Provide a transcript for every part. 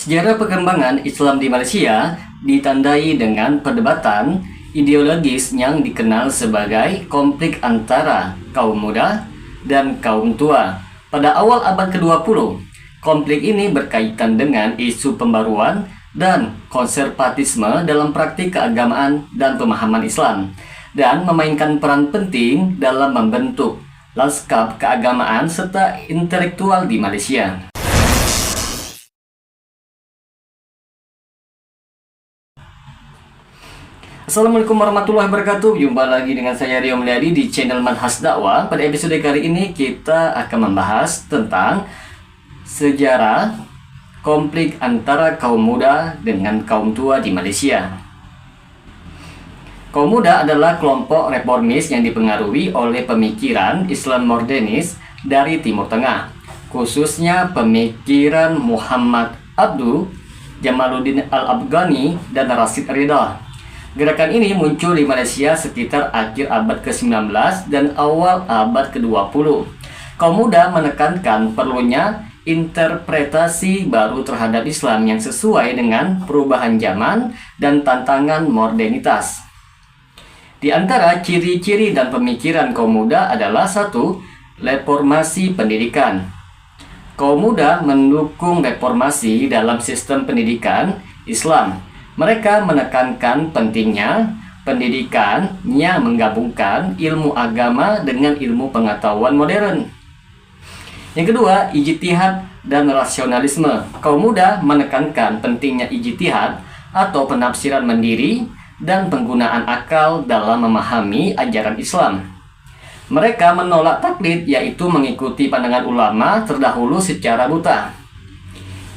Sejarah perkembangan Islam di Malaysia ditandai dengan perdebatan ideologis yang dikenal sebagai konflik antara kaum muda dan kaum tua. Pada awal abad ke-20, konflik ini berkaitan dengan isu pembaruan dan konservatisme dalam praktik keagamaan dan pemahaman Islam, dan memainkan peran penting dalam membentuk lanskap keagamaan serta intelektual di Malaysia. Assalamualaikum warahmatullahi wabarakatuh. Jumpa lagi dengan saya Rio Mulyadi di channel Manhaj Dakwah. Pada episode kali ini kita akan membahas tentang sejarah konflik antara kaum muda dengan kaum tua di Malaysia. Kaum muda adalah kelompok reformis yang dipengaruhi oleh pemikiran Islam modernis dari Timur Tengah, khususnya pemikiran Muhammad Abduh, Jamaluddin Al-Afghani, dan Rashid Ridha. Gerakan ini muncul di Malaysia sekitar akhir abad ke-19 dan awal abad ke-20. Kaum muda menekankan perlunya interpretasi baru terhadap Islam yang sesuai dengan perubahan zaman dan tantangan modernitas. Di antara ciri-ciri dan pemikiran kaum muda adalah 1. Reformasi pendidikan. Kaum muda mendukung reformasi dalam sistem pendidikan Islam. Mereka menekankan pentingnya pendidikan yang menggabungkan ilmu agama dengan ilmu pengetahuan modern. Yang kedua, ijtihad dan rasionalisme. Kaum muda menekankan pentingnya ijtihad atau penafsiran mandiri dan penggunaan akal dalam memahami ajaran Islam. Mereka menolak taklid, yaitu mengikuti pandangan ulama terdahulu secara buta.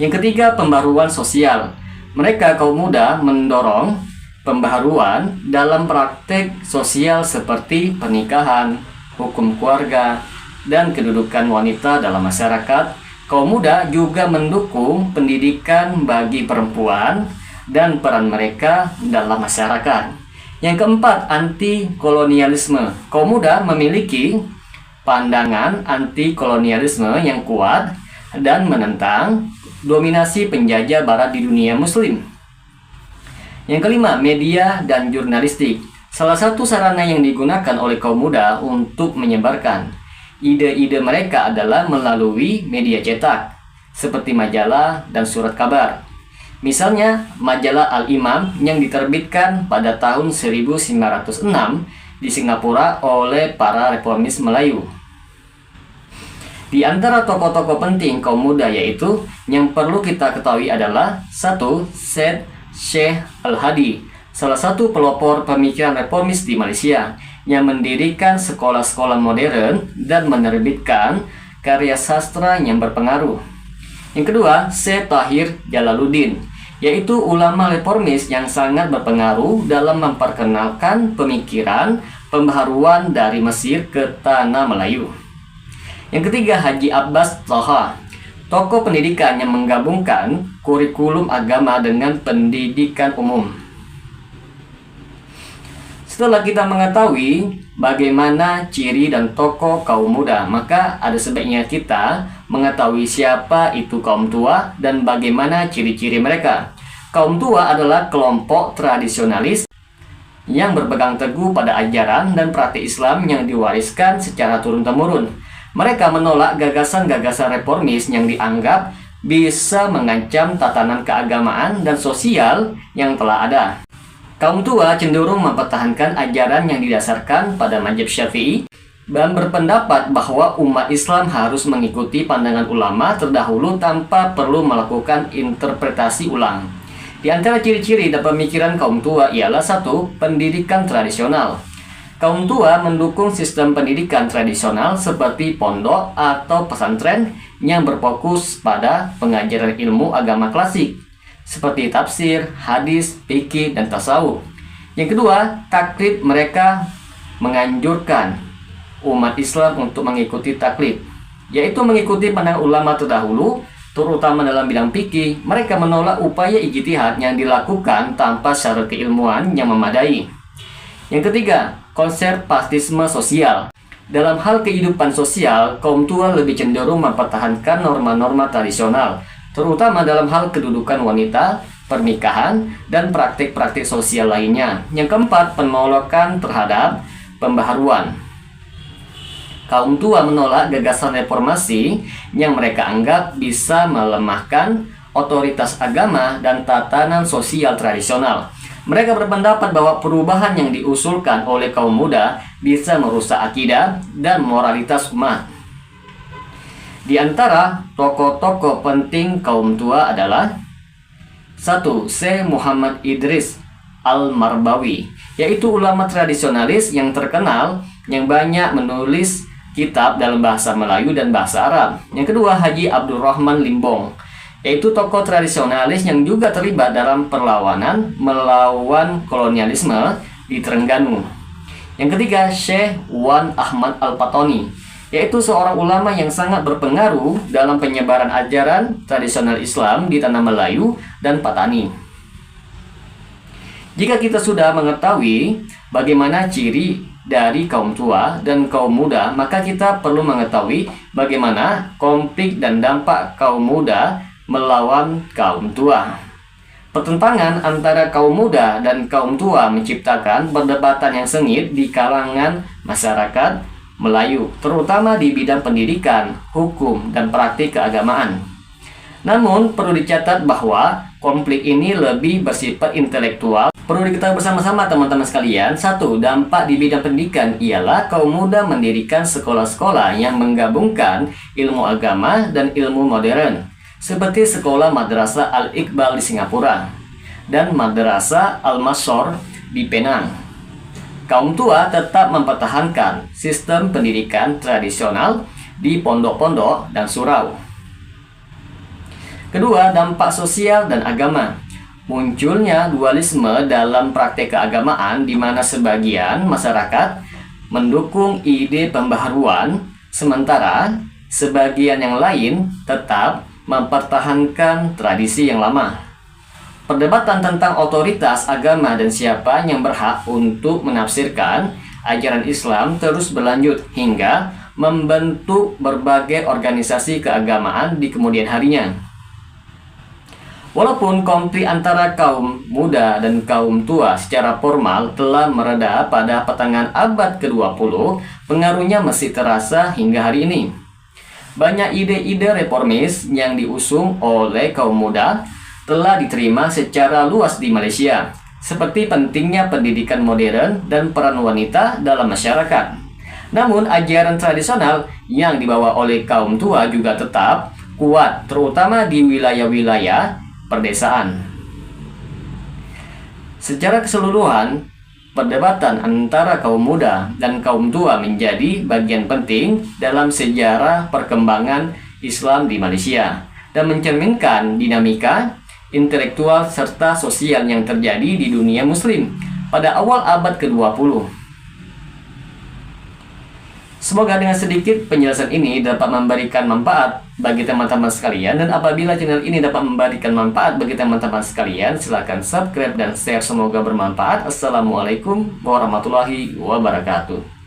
Yang ketiga, pembaruan sosial. Mereka kaum muda mendorong pembaharuan dalam praktek sosial seperti pernikahan, hukum keluarga, dan kedudukan wanita dalam masyarakat. Kaum muda juga mendukung pendidikan bagi perempuan dan peran mereka dalam masyarakat. Yang keempat, anti-kolonialisme. Kaum muda memiliki pandangan anti-kolonialisme yang kuat dan menentang dominasi penjajah barat di dunia muslim. Yang kelima, media dan jurnalistik. Salah satu sarana yang digunakan oleh kaum muda untuk menyebarkan ide-ide mereka adalah melalui media cetak, seperti majalah dan surat kabar. Misalnya, majalah Al-Imam yang diterbitkan pada tahun 1906 di Singapura oleh para reformis Melayu. Di antara tokoh-tokoh penting kaum muda yaitu yang perlu kita ketahui adalah 1. Syed Sheikh Al-Hadi, salah satu pelopor pemikiran reformis di Malaysia yang mendirikan sekolah-sekolah modern dan menerbitkan karya sastra yang berpengaruh. Yang kedua, Syed Tahir Jalaluddin, yaitu ulama reformis yang sangat berpengaruh dalam memperkenalkan pemikiran pembaharuan dari Mesir ke tanah Melayu. Yang ketiga, Haji Abbas Taha, tokoh pendidikan yang menggabungkan kurikulum agama dengan pendidikan umum. Setelah kita mengetahui bagaimana ciri dan tokoh kaum muda, maka ada sebaiknya kita mengetahui siapa itu kaum tua dan bagaimana ciri-ciri mereka. Kaum tua adalah kelompok tradisionalis yang berpegang teguh pada ajaran dan praktik Islam yang diwariskan secara turun-temurun. Mereka menolak gagasan-gagasan reformis yang dianggap bisa mengancam tatanan keagamaan dan sosial yang telah ada. Kaum tua cenderung mempertahankan ajaran yang didasarkan pada mazhab Syafi'i dan berpendapat bahwa umat Islam harus mengikuti pandangan ulama terdahulu tanpa perlu melakukan interpretasi ulang. Di antara ciri-ciri dan pemikiran kaum tua ialah 1. Pendidikan tradisional. Kaum tua mendukung sistem pendidikan tradisional seperti pondok atau pesantren yang berfokus pada pengajaran ilmu agama klasik seperti tafsir, hadis, fikih, dan tasawuf. Yang kedua, taklid. Mereka menganjurkan umat Islam untuk mengikuti taklid, yaitu mengikuti pandangan ulama terdahulu, terutama dalam bidang fikih. Mereka menolak upaya ijtihad yang dilakukan tanpa syarat keilmuan yang memadai. Yang ketiga, konservatisme sosial. Dalam hal kehidupan sosial, kaum tua lebih cenderung mempertahankan norma-norma tradisional, terutama dalam hal kedudukan wanita, pernikahan, dan praktik-praktik sosial lainnya. Yang keempat, penolakan terhadap pembaharuan. Kaum tua menolak gagasan reformasi yang mereka anggap bisa melemahkan otoritas agama dan tatanan sosial tradisional. Mereka berpendapat bahwa perubahan yang diusulkan oleh kaum muda bisa merusak akidah dan moralitas umat. Di antara tokoh-tokoh penting kaum tua adalah 1. Syekh Muhammad Idris Al-Marbawi, yaitu ulama tradisionalis yang terkenal yang banyak menulis kitab dalam bahasa Melayu dan bahasa Arab. Yang kedua, Haji Abdurrahman Limbong, yaitu tokoh tradisionalis yang juga terlibat dalam perlawanan melawan kolonialisme di Terengganu. Yang ketiga, Syekh Wan Ahmad Al-Patoni, yaitu seorang ulama yang sangat berpengaruh dalam penyebaran ajaran tradisional Islam di tanah Melayu dan Patani. Jika kita sudah mengetahui bagaimana ciri dari kaum tua dan kaum muda, maka kita perlu mengetahui bagaimana konflik dan dampak kaum muda melawan kaum tua. Pertentangan antara kaum muda dan kaum tua menciptakan perdebatan yang sengit di kalangan masyarakat Melayu, terutama di bidang pendidikan, hukum, dan praktik keagamaan. Namun, perlu dicatat bahwa konflik ini lebih bersifat intelektual. Perlu diketahui bersama-sama teman-teman sekalian, 1. Dampak di bidang pendidikan ialah kaum muda mendirikan sekolah-sekolah yang menggabungkan ilmu agama dan ilmu modern, seperti sekolah Madrasah Al-Iqbal di Singapura dan Madrasah Al-Masor di Penang. Kaum tua tetap mempertahankan sistem pendidikan tradisional di pondok-pondok dan surau. Kedua, dampak sosial dan agama. Munculnya dualisme dalam praktek keagamaan di mana sebagian masyarakat mendukung ide pembaharuan, sementara sebagian yang lain tetap mempertahankan tradisi yang lama. Perdebatan tentang otoritas agama dan siapa yang berhak untuk menafsirkan ajaran Islam terus berlanjut hingga membentuk berbagai organisasi keagamaan di kemudian harinya. Walaupun konflik antara kaum muda dan kaum tua secara formal telah mereda pada pertengahan abad ke-20, pengaruhnya masih terasa hingga hari ini. Banyak ide-ide reformis yang diusung oleh kaum muda telah diterima secara luas di Malaysia, seperti pentingnya pendidikan modern dan peran wanita dalam masyarakat. Namun, ajaran tradisional yang dibawa oleh kaum tua juga tetap kuat, terutama di wilayah-wilayah perdesaan. Secara keseluruhan, perdebatan antara kaum muda dan kaum tua menjadi bagian penting dalam sejarah perkembangan Islam di Malaysia dan mencerminkan dinamika intelektual serta sosial yang terjadi di dunia muslim pada awal abad ke-20. Semoga dengan sedikit penjelasan ini dapat memberikan manfaat bagi teman-teman sekalian, dan apabila channel ini dapat memberikan manfaat bagi teman-teman sekalian, silakan subscribe dan share, semoga bermanfaat. Assalamualaikum warahmatullahi wabarakatuh.